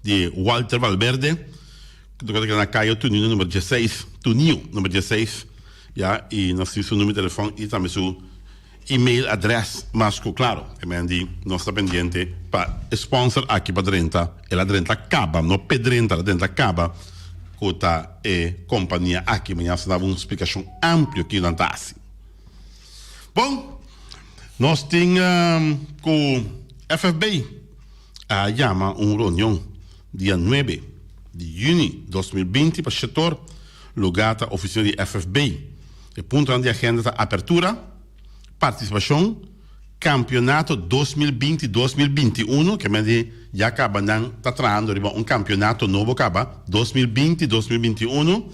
de Walter Valverde, que na calle Tunio número 16, Tunio número 16, ja, e nós temos o número de telefone e também o e-mail adres, mas claro, quindi non sta pendiente para sponsor aqui para Drenta, e la Drenta acaba, no Pedrenta, la Drenta acaba, cota e companhia aqui, mas nós dava uma explicação ampla aqui na Tassi. Bom, nós temos com FFB, a chama uma reunião dia 9 de junho de 2020 para o setor, lugar da oficina de FFB. O ponto de agenda da apertura, participação, campeonato 2020-2021, que já acaba está trazendo um campeonato novo, acaba 2020-2021.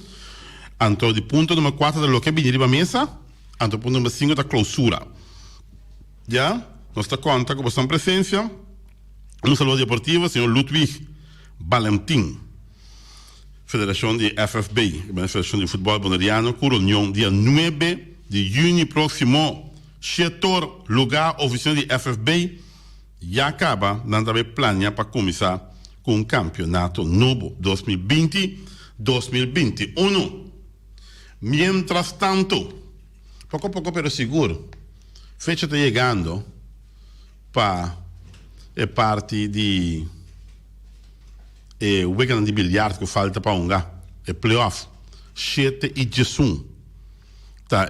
Então, de ponto número 4 do que vem de mesa, então, ponto número 5 da clausura. Já, nós está conta com a sua presença, um saludo deportivo, senhor Ludwig Valentim, Federação de FFB, Federação de Futebol Bonariano, com reunião dia 9 de junho próximo. Setor, lugar, oficina de FFB, já acaba, não também planeia para começar com um campeonato novo 2020-2021. Mientras tanto, pouco a pouco, pero seguro, fecha está chegando para a parte de o weekend de bilhar que falta para um playoff 7 e 18 tá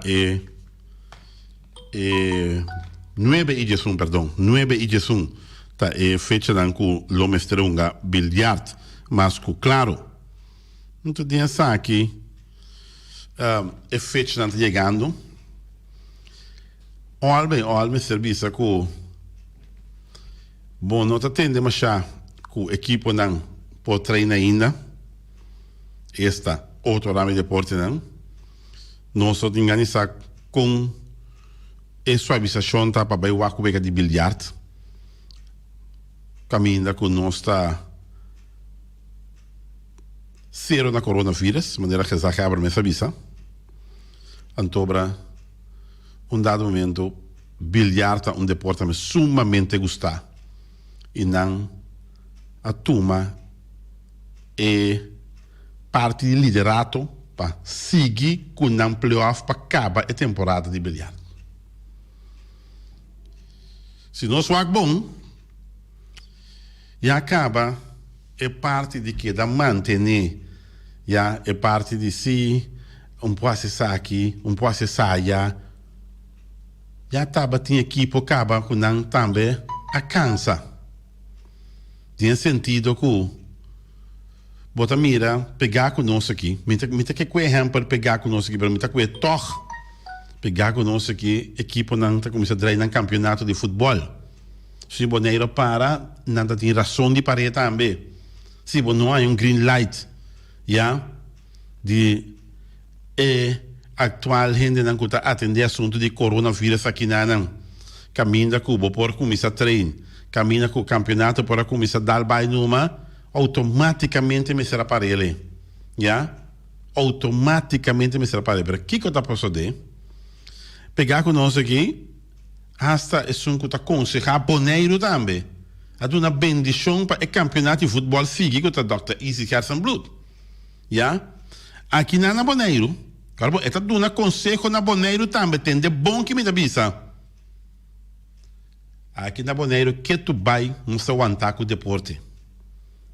9 e 18, perdão, 9 e 18 tá fecha dan com lo mestrunga bilhar, mas claro, não te diz aqui fecha dan chegando olme serviço com bom, não te atende mas já com equipo dan por treinar ainda esta outro ramo de deporte não nós só organizar com a suavização tá para o arco de bilhar caminha com nós está zero na coronavírus maneira que já acaba me avisa antobra dado momento bilhar tá deporte me sumamente gostar e não a turma é parte de liderato para seguir com um playoff para acabar a temporada de bilhar. Se nós for bom, e acaba é parte de que da manter, já é parte de si, pouco acessar aqui, pouco acessar já estava tinha equipe acaba com não também a cansa. Tinha sentido que bota mira, pegar conosco aqui. Mita que é exemplo pegar conosco aqui, para mita que é toch pegar conosco aqui, equipe não está começando a treinar campeonato de futebol. Se boneiro para, não tem razão de parar também. Se não há green light, já, de atual gente não está atender assunto de coronavírus aqui não. Caminha com o por começar a treinar, caminha com o campeonato para começar a dar baile numa, automaticamente me será para ele. Já? Automaticamente me será para ele. O que está passando? Pegar conosco aqui, hasta é um que está aconselhando boneiro também. A uma bendição para o campeonato de futebol seguir com o Dr. Easy Kersenblut. Já? Aqui não é boneiro. Claro, é um conselho na boneiro também. Tem de bom que me avisa. Aqui na boneiro, que tu vai não se aguentar com o deporte.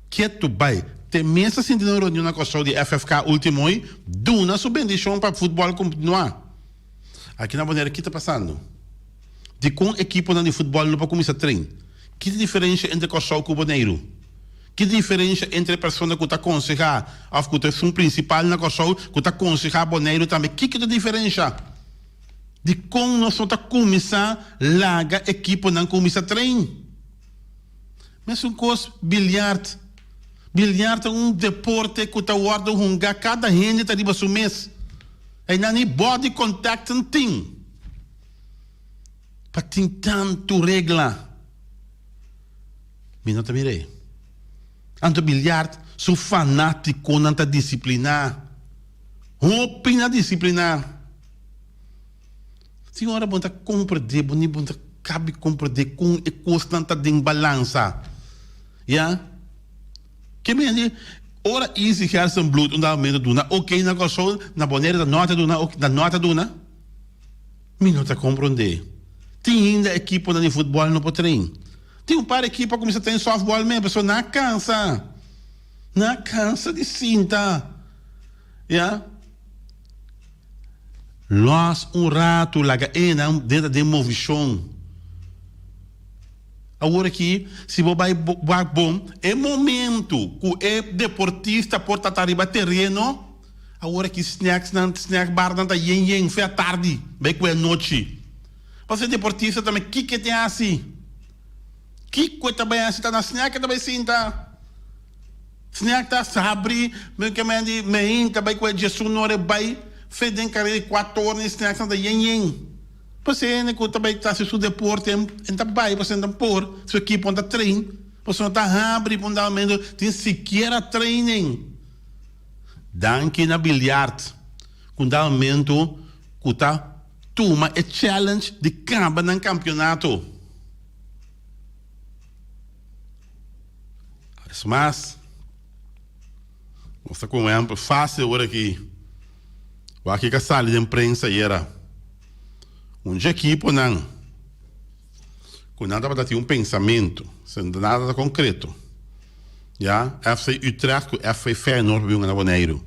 Que tu vai. Tem mesmo sentido na reunião na questão de FFK último aí, duna sua bendição para o futebol continuar. Aqui na boneiro, o que está passando? De com equipe de futebol não para começar a treinar. Que diferença entre o questão com o boneiro? Que diferença entre a pessoa que está aconselhando a função principal na questão que está aconselhando o boneiro também? Que é a diferença? De como nós estamos começando a largar a equipe não começar a treinar. Mas um coisa, bilhar. Bilhar é um deporte que está guardando rungar cada gente está riba do mês. E não é body contact não tem. Para ter tanto regla. Mas não te mirei. Anto bilhar, sou fanático, não te disciplinar. Opina disciplinar. Senhora, bom tá compreender, bom tá cabe compreender com e constante de balança. Já? Que me ora easy que sem bloed um momento duna, ok na coisa na boneira da nota duna, da nota duna. Me não tá compreender. Tem ainda equipe de futebol no potrim. Tem par de equipe como você tem softball mesmo, pessoa não cansa. Não cansa de cinta. Ja? Los rato laga dentro de movição. Agora aqui, se você vai bom, é momento que é deportista por tatariba terreno. Agora aqui snack bar não tá yen foi à tarde, bem que é noite. Para ser deportista também, que tem assim? Que coisa bem assim tá na snack também sinta. Snack tá sabe, bem que me também que é Jesus não é bem, fedem carreira 4 horas snack não tá yen. Você não está bem, está se o deporte, está bem, você não por, sua equipe não está treino, você não está abrindo, fundamento, tem sequer training. Danke na bilhard, fundamento, que está toma é challenge de camba no campeonato. Mas, você com um fácil agora aqui, o aqui que a sala de imprensa era equipe não, com nada para ter pensamento, sem nada concreto. Já, FC Utrecht, FC Feyenoord, viu na Boneiro.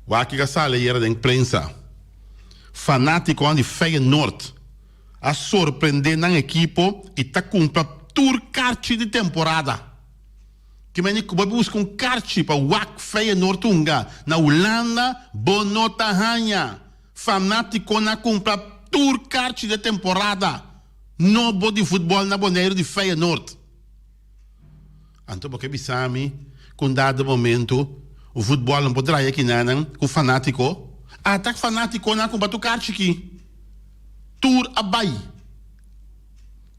O aqui que sala era da imprensa, fanático de Feyenoord, a surpreender na equipe e tá com tour kart de temporada. Que me busca kart para o Feyenoord tunga na Holanda, bonota ranha, fanático na compra tour kart de temporada no de futebol na Boneiro de Feyenoord. Então, porque bisami, com dado momento, o futebol não poderá ir aqui com o fanático. Tá fanático na compra tour kart aqui. Tour abai.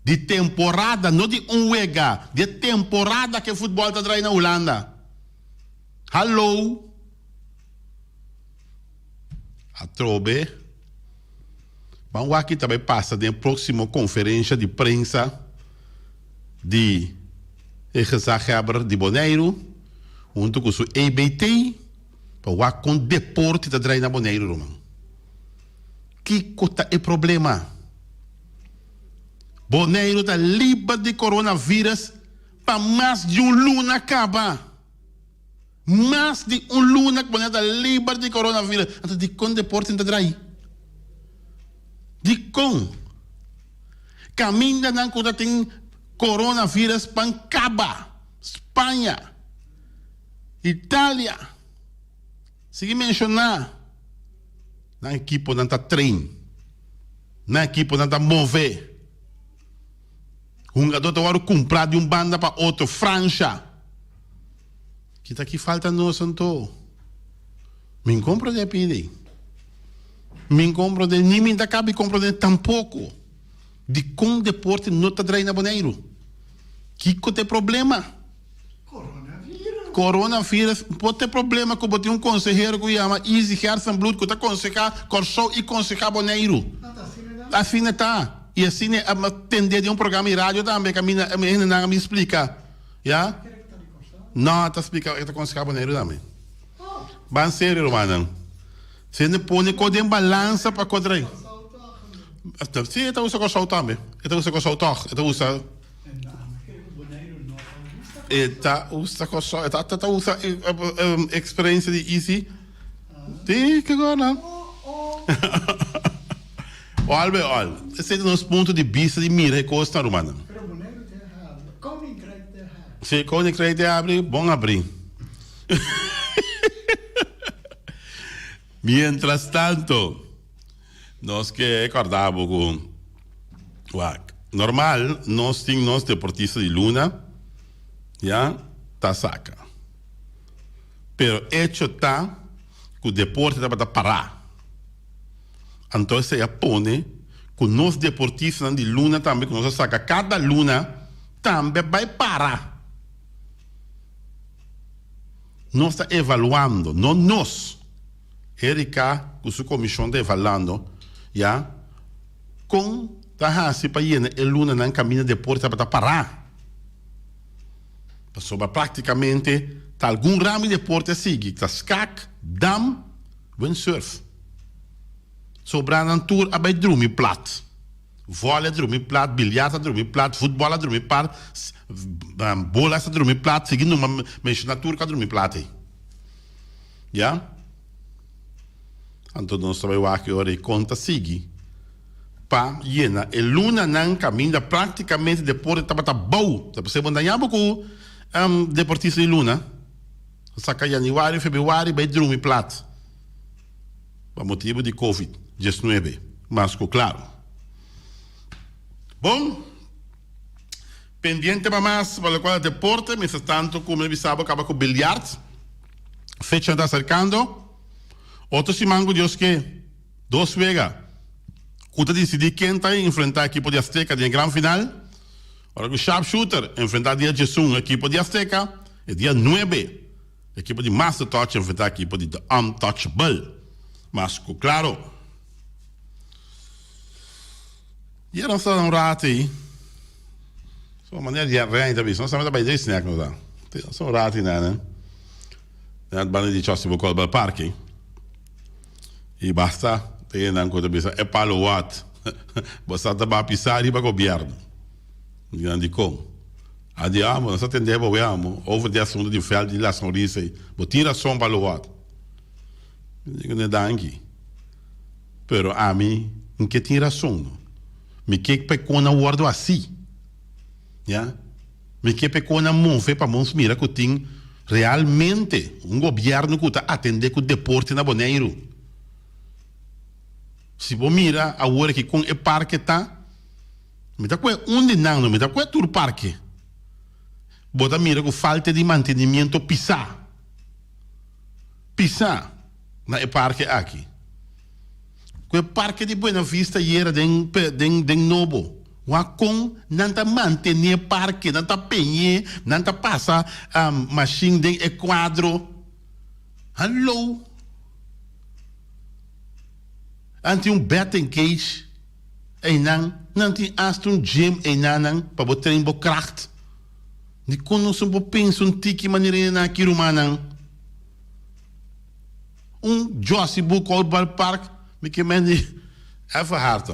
De temporada, não de wega, de temporada que o futebol está trazendo na Holanda. Hallo? A trobe. Vamos aqui também passa na próxima conferência de prensa de Exageber de Boneiro, junto com o EBT, para com deporte da Draina Boneiro, Romão. Que coisa é problema? Boneiro está livre de coronavírus para mais de luna acaba. Mais de luna que Boneiro está livre de coronavírus. Então, de com deporte da Draina. De com caminha na quando tem coronavírus pancaba, Espanha, Itália. Se mencionar, na equipe não está treino, na equipe não está mover. Um garoto agora comprar de banda para outro, França. Que está aqui falta nós, então. Me compro de pedir. Me compro de nem me cabe compro de tampouco. De com deporte não está na Boneiro. Que tem problema? Coronavírus. Pode ter problema que eu um conselheiro que chama Easy Hersen Blood, que está aconselhar Corsou e aconselhar Boneiro. Assim está. E assim é atender de programa de rádio também, que a minha não me explica. Já? Não, está explicando, está aconselhar Boneiro também. Bem sério, Romano. Você não põe com balança para contra aí. Sim, eu uso com o também. Eu uso com o toque. Eu uso. Eu uso experiência de easy. Sim, que agora. Olha, esse é o nosso ponto de vista de mira e costa romana. Se com crédito abre, bom abrir. Mientras tanto, nós que acordamos com normal, nós temos deportistas de luna, já, tá saca. Pero hecho tá que o deporte está para parar. Então, se põe que nós deportistas de luna também, que nós saca, cada luna também vai parar. Nós está evaluando, não nós. Erika, com sua comissão de avaliando, já, com a raça para ir, e luna não caminha depois para parar. Sobre praticamente, tá algum ramo de deporte sigue, tá skak, dam, windsurf. Sobra een tour bij drumi plat. Volley drumi plat, biljart drumi plat, voetbal drumi plat, bola drumi plat, seguindo uma mexe na tour drumi plat. Ja? Então nós trabalhamos aqui ora conta sigue. Pa yena e luna nan caminha praticamente depois estava tá bom. Tá você bandanha pouco deportista de luna. Saca januário, fevereiro by drumi plat. Por motivo de COVID-19. Mas claro. Bom, pendiente para mais para o qual deporte, mientras tanto, como ele sabe, acaba com o bilhart. Fecha está acercando. Outro simango, Deus que, 2 vegas. Cuta decidir quem está a enfrentar a equipe de Azteca na grande final. Agora o sharpshooter enfrentar dia Jesus, a equipe de Azteca. E dia 9, a equipe de Master Touch enfrentar a equipe de The Untouchable. Mas, claro. E era um rato aí. Só maneira de arranhar também. Não sabemos bem desse, né? Só um rato aí, né? É a banda de Chelsea Bocol para o parque. E basta. Tem uma coisa é para o what. Basta para pisar e para o governo. Grande como. Adiamo, nós atendemos, vamos. Houve de assunto de fel de lá sonrisa aí. Tira som para o what. Digo, não é dangue. Pero a mim, não que tem razão. Me que pecou na ordem assim. Já? Me que pecou na mão, foi para mãos mira que tem realmente governo que está atendendo com o deporte na Boneiro. Se você mira a hora que com o parque está, me dá coisa onde não, me dá coisa todo parque. Bota mira com falta de mantenimento pisar. Na parque aqui. O parque de Buena Vista era den novo. Com não tá manter parque, não tá penhe, não tá passa machine de quadro. Hello. Ante betting cage, não tem Aston Gym para botar em kracht. Ni kono so pensa tiki maneira na kirumanan. Josie Boek Outbal Park, me que men even hard.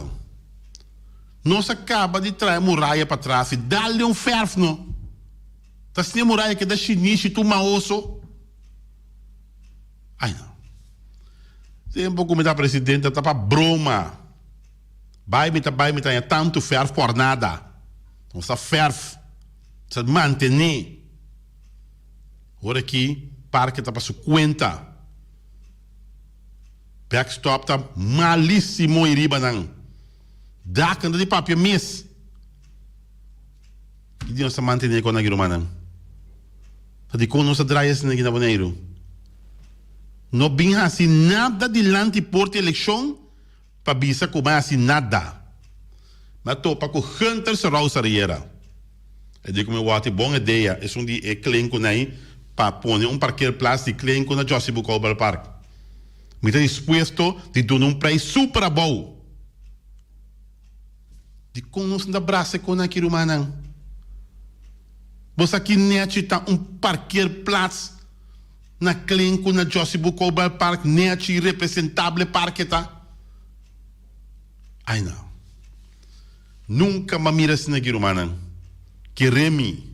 Nós acaba de trazer muralha para trás e dá-lhe verf, não? Tá sem muralha que é da chinês e tu maoso. Ai, não. Tempo como da presidente, tá para broma. Vai me tá tanto verf por nada. Nossa verf. Se manter. Ora aqui, parque tá para 50. Backstop tá malíssimo em Ribanan. Dá canda de papel mês. E Deus se manter com a Guirumanan. Tá de como nossa draia se na Boneiro. Não bem assim nada de lante porte eleição para bisa como assim nada. Mas tô para com Hunter Serrausa Riera. Eu digo meu wate boa ideia. É um dia clenco aí para pôr parqueiro plástico clenco na Josie Book Over Park. Me está disposto de dar preço super bom. De como nos dá braço com a Kirumanan. Você aqui nete tá parqueiro plástico na clenco na Josie Book Over Park nete representável parque tá. Ai não. Nunca me miras na Kirumanan. Que Remy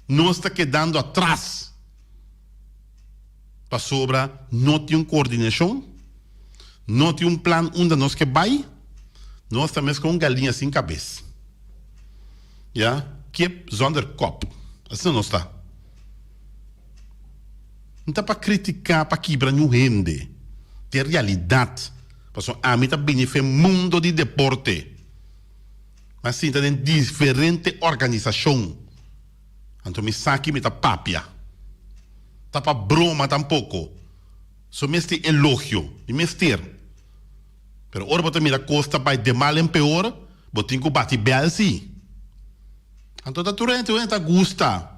não está quedando atrás. Para sobra, não tem coordenação, não tem plano onde nós que vai, nós estamos com galinha sem cabeça. Ja? Kip zonder kop. Assim não está. Não está para criticar, para quebrar no rende. Tem realidade. Porque a mim está bem no mundo de deporte. Mas sim, tem diferente organização. Então, me saque, me tá papia. Tá para broma tampouco. Só me este elogio. E me ester. Pero ora bota mira costa vai de mal em pior, botin que bate bel sim. Então, tá turente, tá gusta.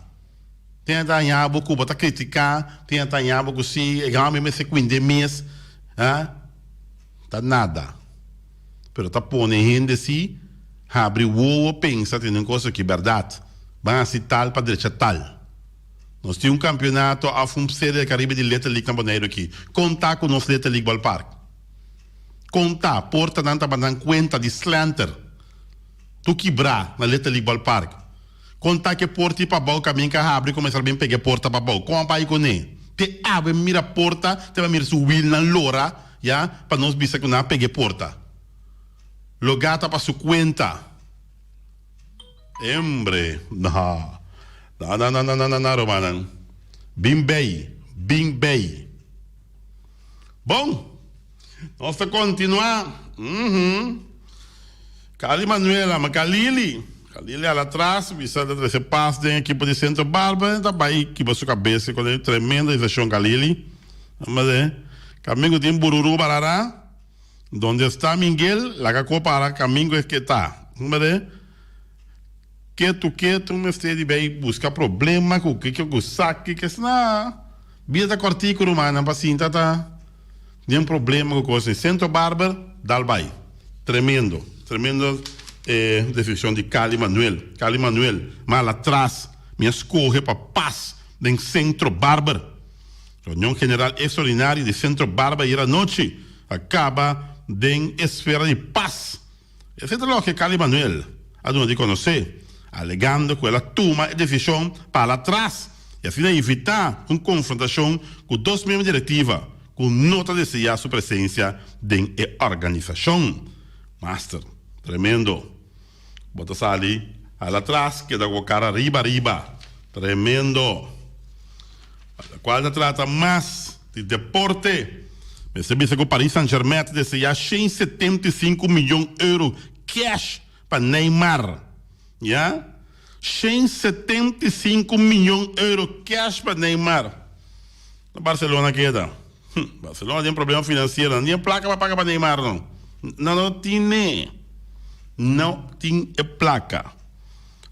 Tem a danhabo, que bota criticar, tem a danhabo, que sim, é grave, me se quinde mês. Tá nada. Pero tá pondo gente assim, abre o ovo, pensa, tem uma coisa que é verdade. van a citar para derecha tal. Nós temos um campeonato a série de Caribe de Little League na Bonaire aqui. Contar com o nosso Little League Ballpark. Contar, porta não está dando conta de slanter. Tu quebrar na Little League Ballpark. Contar que porta para bom caminho que abre e começar a bem pegar porta para bom. Como vai com ele? Te abre, mira a porta, te vai mirar su wheel na lora, já, para nós bisa que não pegue porta. Logata para su cuenta. Hombre, não, Romanan. Bem bem. Bom, nós vamos continuar. Cali Manuela, Macalili lá atrás, bisa de esse passo da equipe de Centro Barba, também que a sua cabeça com ele tremenda exação Calili. Mas caminho de Bururu Barará, onde está Miguel, lá que para caminho é que está. Mas quieto, me esteja bem buscar problema com o que eu saque que se na vida cortico romana paciente tá tem problema com coisa. Centro Barba, Dalbai, tremendo decisão de Cali Manuel, mas lá atrás me escorre para paz em Centro Barber. Reunião General Extraordinária de Centro Barber e a noite acaba em esfera de paz. Esse é o que Cali Manuel a de conhecer, alegando que ela toma a decisão para atrás e assim evitar uma confrontação com dois membros diretiva, com nota de sellar sua presença em organização. Master, tremendo. Bota ali, atrás, queda com a cara riba. Tremendo. A qual trata mais de deporte. Percebe-se que o Paris Saint-Germain deseja 175 milhões de euros cash para Neymar. Já? 175 milhões de euros cash para Neymar. No Barcelona queda. Barcelona tem problema financeiro. Não tem placa para pagar para Neymar, não. Não tem. Não tem placa.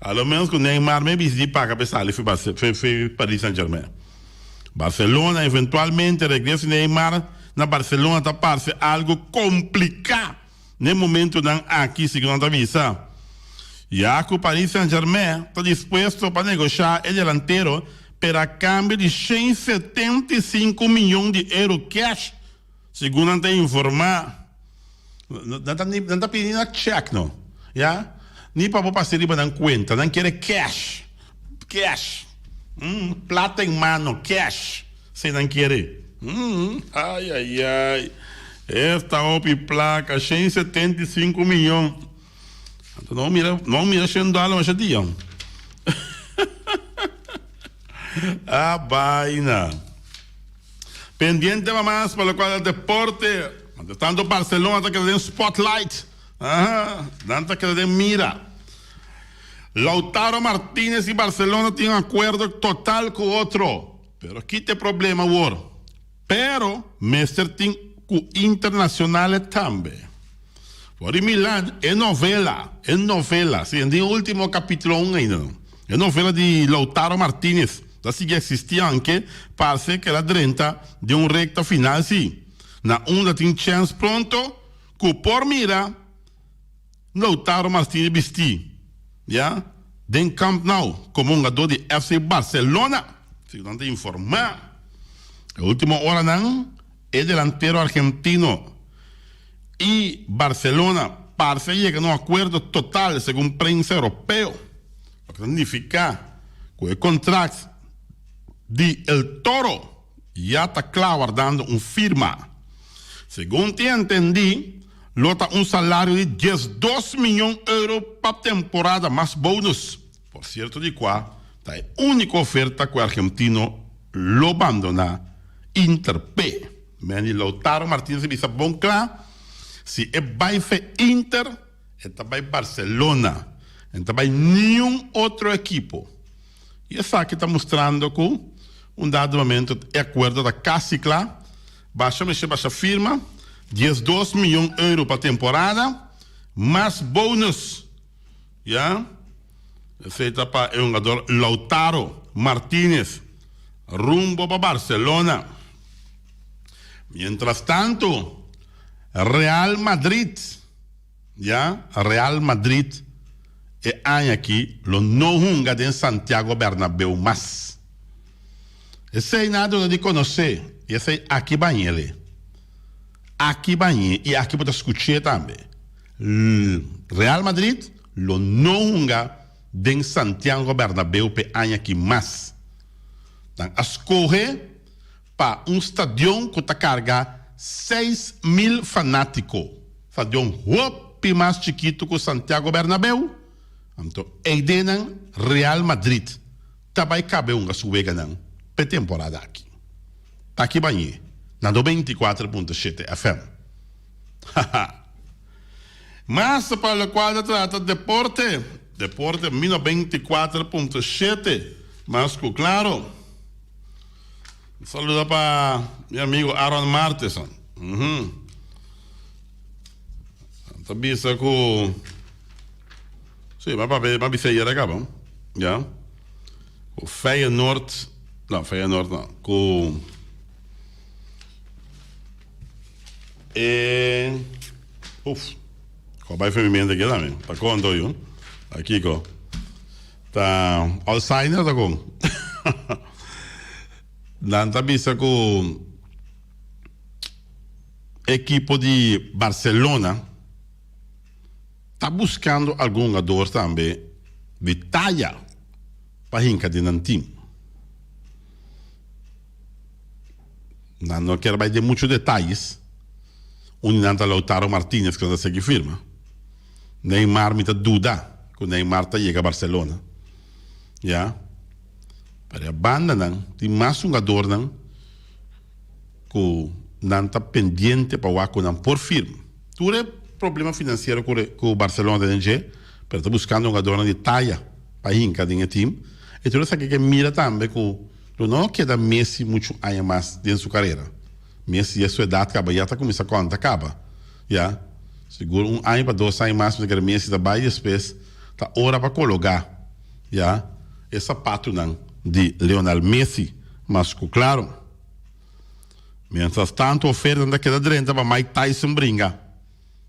A lo menos que o Neymar me visita paga para sair foi Paris Saint-Germain. Barcelona eventualmente regressa Neymar na Barcelona está parece algo complicado no momento não aqui segundo a visa. Já que o Paris Saint-Germain está disposto para negociar o delantero para cambio de 175 milhões de euros cash, segundo a informar. Não está pedindo cheque, não. Já? Nem para passar riba na conta. Não quer cash. Plata em mano, cash. Se não quer. Ai. Esta OP placa, 175 milhões. Não mira $100 mas dia. A vaina. Pendiente más para lo cual el deporte. Tanto Barcelona está que le den spotlight. Tanto que le den mira. Lautaro Martínez y Barcelona tienen un acuerdo total con otro. Pero aquí te problema, War. Pero, Mester tiene con internacionales también. Por Milán, es novela. Sí, en el último capítulo 1 ainda. Es novela de Lautaro Martínez. Da sigue existia anche, parece que la drenta de un recta final, sí. Na onda tem chance pronto, que por mira, Lautaro Martínez vesti. Ja? Den Camp Nou, como um jogador de FC Barcelona. Se não te informar. A última hora não, é delantero argentino. E Barcelona parece que no acordo total, segundo prensa europeu. O que significa que o contrato de El Toro já está claro guardando firma. Segundo te entendi, lota salário de 12 milhões de euros para temporada mais bônus. Por certo de qual, tá a única oferta que o argentino lo abandona Inter P. Mas Lautaro Martínez bisa bom claro, se é vai fe Inter, é também Barcelona, é também nenhum outro equipo. E essa aqui está mostrando que dado momento é acordo da Casicla, baixa firma, 12 milhões de euros para a temporada, mais bônus. Já? Essa etapa é jogador Lautaro Martínez, rumbo para Barcelona. Mientras tanto, Real Madrid, já? Real Madrid e año aqui, lo no hunga de Santiago Bernabéu mas. Esse aí nada de conhecer, esse aí aqui banhele. Aqui banhe, e aqui pode escutar também. Real Madrid, lo no hunga de Santiago Bernabéu pe año aqui mas. Dan escorre para stadion que carga 6.000 fanáticos. Stadion hopi mais chiquito que Santiago Bernabéu. Então, eidenan Real Madrid. Tabai cabe suega não. Pe temporada aqui. Aqui banhe. Na 94.7 FM. Mas para o qual trata deporte. Deporte 94.7. Mas claro. Saluda para meu amigo Aaron Marteson. Também sa ko. Sim, mas para bisa hier acabam. Ja. O Feyenoord, não. Com com vai feminino aqui também. Para quando eu? Aqui com tá Alzheimer tá com. Dan tabisa com equipe de Barcelona está buscando algum jogador também de talla para hinca de nantim. Não quero mais de muitos detalhes. Unidade Lautaro Martínez que não segue firma. Neymar me duda que o Neymar está chega a Barcelona. Já. Para a banda não tem mais jogador não que não está pendente para o aco não por firme. Tudo é problema financeiro que o Barcelona tem que pero está buscando jogador de talla para hinca de time. E tudo isso que mira também que não queda Messi muito anos mais dentro da sua carreira. Messi a sua idade acaba já está começando a conta acaba. Já. Seguro ano para 2 anos mais porque Messi está bem depois está hora para colocar. Já. Esse sapato não de Lionel Messi, mas claro, mientras tanto oferta daquela drenta para Mike Tyson brinca,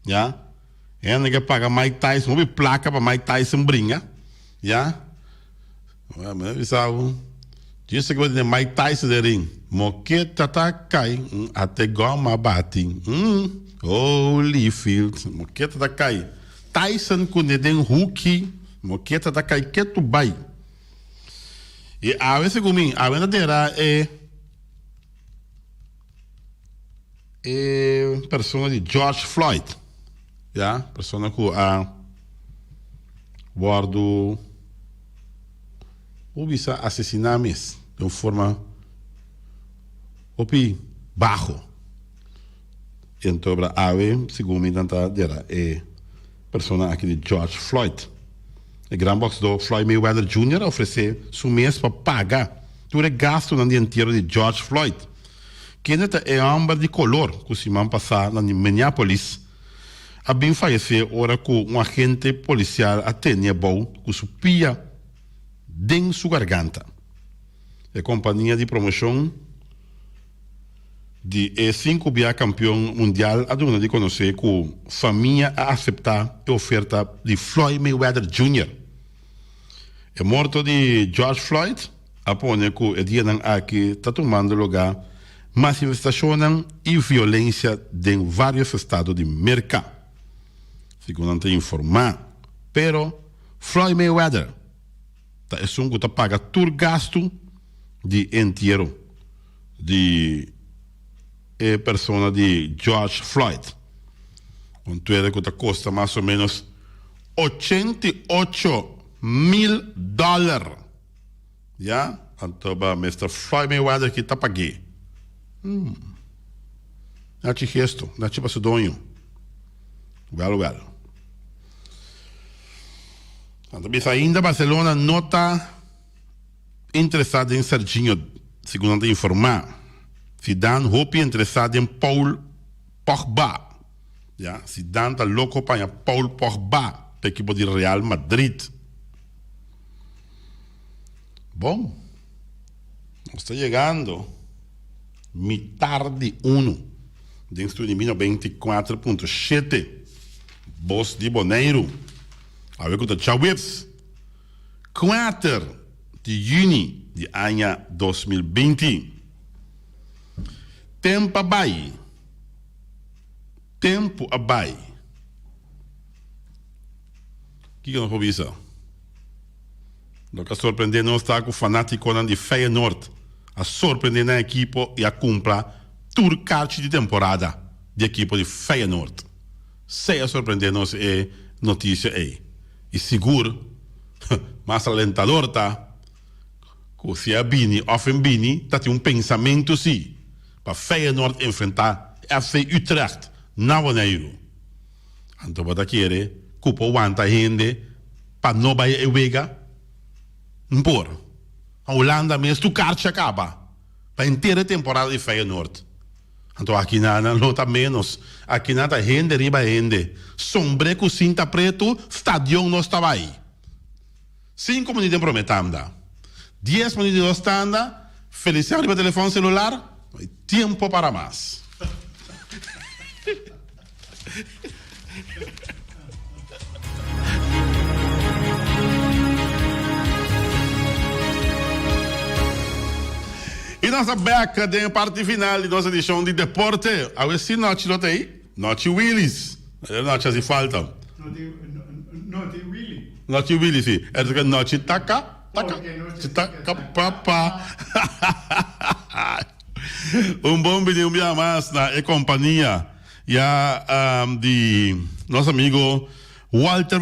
já, é que paga Mike Tyson, uma placa para Mike Tyson brinca, já, mas sabe, disse que vai ter Mike Tyson de ring, moqueta tá cai, até goma bate, Holyfield, moqueta tá cai, Tyson com o Hulk, moqueta tá cai que tu vai. E a vezes comigo, a verdadeira é pessoa de George Floyd, já, pessoa que a guardo o bisa assassinar mesmo de uma forma opi baixo. Então a vezes segundo me tanta dera é pessoa aqui de George Floyd. O grande box do Floyd Mayweather Jr. oferecer seu mês para pagar todo o gasto no dia inteiro de George Floyd. Que é homem de color que se man passar na Minneapolis a bem falecer ora com um agente policial atende bom que supia dentro sua garganta. A companhia de promoção de E5 via campeão mundial a dona de conhecer que a família a aceitar a oferta de Floyd Mayweather Jr. A morte de George Floyd apone que o dia aqui está tomando lugar manifestações e violência em vários estados de América. Segundo te informar, pero Floyd Mayweather é um que está paga todo gasto de inteiro de persona de George Floyd. Um tuere que custa mais ou menos $88,000. Já? Então, Mr. Floyd Mayweather que está paguei. Não te gesto, não te passo donho. Well. Então, ainda Barcelona não está interessado em Serginho, segundo te informar. Zidane hope interessado em Paul Pogba. Ja, Zidane está louco para Paul Pogba, para a equipe de Real Madrid. Bom, está chegando metade de 1 dentro de 24.7 Voz de Boneiro. A ver, dat Chawits. 4 de juni de año 2020. Tempo abai. Tempo abai. O que eu não vou dizer? Não que surpreender não está com o fanático de Feyenoord. A surpreender na equipe e a cumpra turcarte de temporada de equipe de Feyenoord. Se a surpreender nos é notícia aí. E seguro, mais alentador tá, que se a Bini, offen Bini, tá tem pensamento sim, para Feyenoord enfrentar FC Utrecht na Janeiro. Então bota querer, cupa o anta gente, para não vai ewega, por. A Holanda mesmo tu carte acaba, para inteira temporada de Feyenoord. Então aqui nada não tá menos, aqui nada gente riba gente, sombreco cinta preto, stadion não estava aí. 5 minutos prometendo. 10 minutos de estanda, felicidade para telefone celular, tempo para mais. E nossa beca de parte final de nossa edição de deporte. A ver se noite não tem. Noite Willis. Noite assim falta. Noite Willy. Noite Willis, sim. É que noite taca. Taca, papá. Bom vídeo, um mais na companhia de nosso amigo Walter